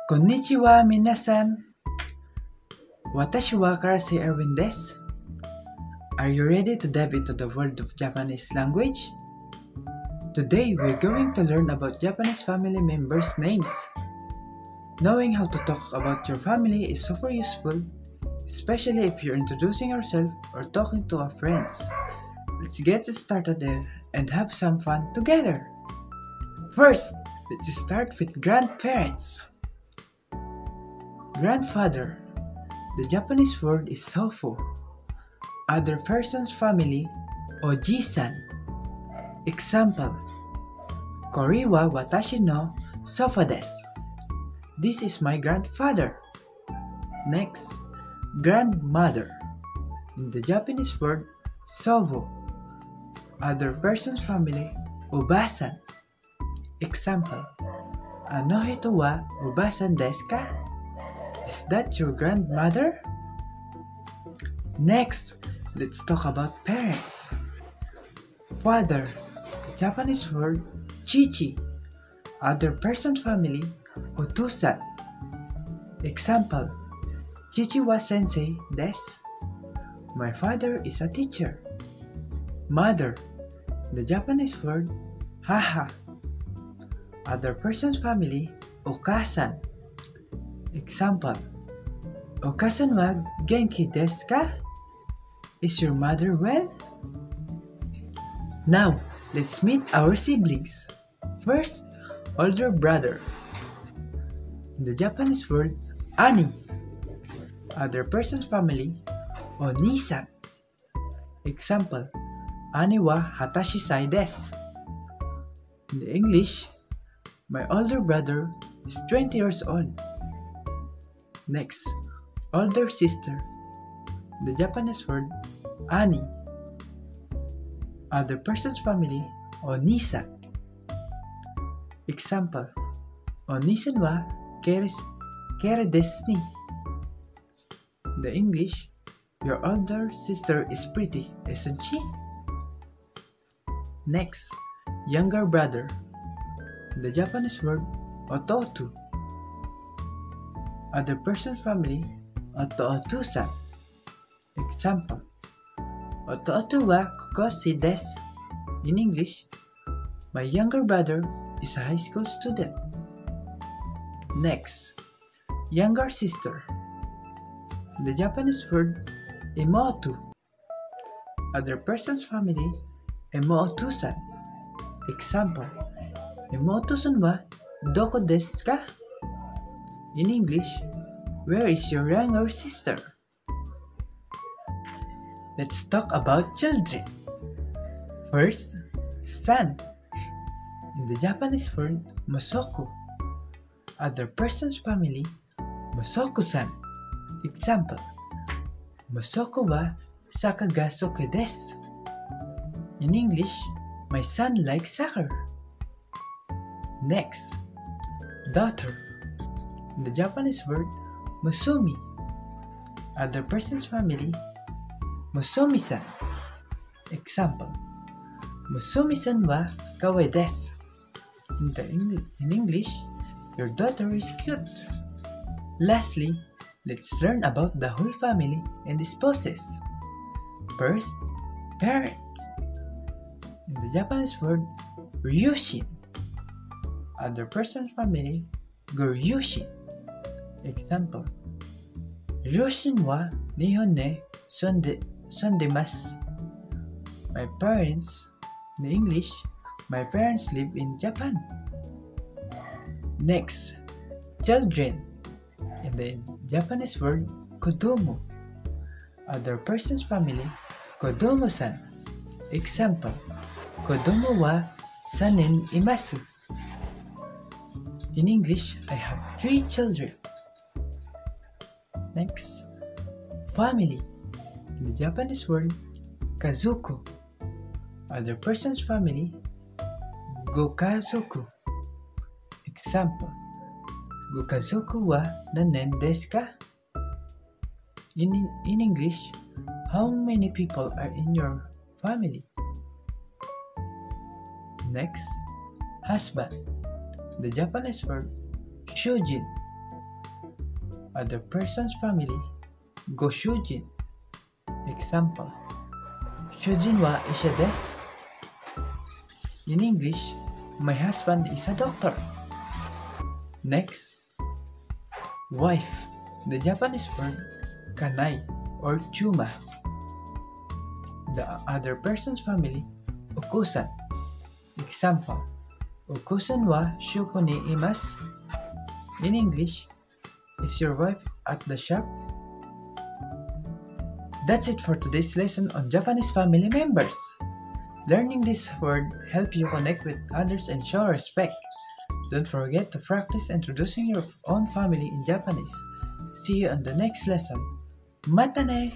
Konnichiwa minasan. Watashi wa Karase Erwin desu. Are you ready to dive into the world of Japanese language? Today, we're going to learn about Japanese family members' names. Knowing how to talk about your family is super useful, especially if you're introducing yourself or talking to our friends. Let's get started and have some fun together. First, let's start with grandparents. Grandfather. The Japanese word is sofu. Other person's family, oji-san. Example, Kori wa watashi no sofa desu. This is my grandfather. Next, grandmother. In the Japanese word, sovo. Other person's family, obasan. Example, ano hito wa obasan desu ka? Is that your grandmother? Next, let's talk about parents. Father. The Japanese word, chichi. Other person's family, otusan. Example, chichi wa sensei desu. My father is a teacher. Mother. The Japanese word, haha. Other person's family, okasan. Example, okasan wa genki desu ka? Is your mother well? Now, let's meet our siblings. First, older brother. In the Japanese word, ani. Other person's family, onisan. Example, ani wa hatashi sai desu. In the English, my older brother is 20 years old. Next, older sister. The Japanese word, ani. Other person's family, onisan. Example, onisan wa kere desu ni. The English, your older sister is pretty, isn't she? Next, younger brother. The Japanese word, ototu. Other person's family, oto-otusan. Example, oto-otu wa kokoshi desu. In English, my younger brother is a high school student. Next, younger sister. The Japanese word, imotu. Other person's family, imotusan. Example, imotu-san wa doko desu ka? In English, where is your younger sister? Let's talk about children. First, son. In the Japanese word, mosoku. Other person's family, mosoku-san. Example, mosoku wa saka ga soke desu. In English, my son likes soccer. Next, daughter. In the Japanese word, musumi. Other person's family, musumi-san. Example, musumi-san wa kawai desu. In English, your daughter is cute. Lastly, let's learn about the whole family and its spouses. First, parents. In the Japanese word, ryushin. Other person's family, goryushin. Example, ryushin wa Nihon ne sondemasu. My parents, in English, my parents live in Japan. Next, children. In the Japanese word, kodomo. Other person's family, kodomo-san. Example, kodomo wa 3 nen imasu. In English, I have 3 children. Next, family. In the Japanese word, kazoku. Other person's family, gokazoku. Example, gokazoku wa nanen desu ka? In English, how many people are in your family? Next, husband. The Japanese word, shujin. other person's family, go Shujin. Example, Shujin wa isha desu. In English, my husband is a doctor. Next, wife. The Japanese word kanai or chuma. The other person's family, okusan. Example, okusan wa shuko ni imasu. In English, is your wife at the shop? That's it for today's lesson on Japanese family members. Learning this word helps you connect with others and show respect. Don't forget to practice introducing your own family in Japanese. See you on the next lesson. Mata ne!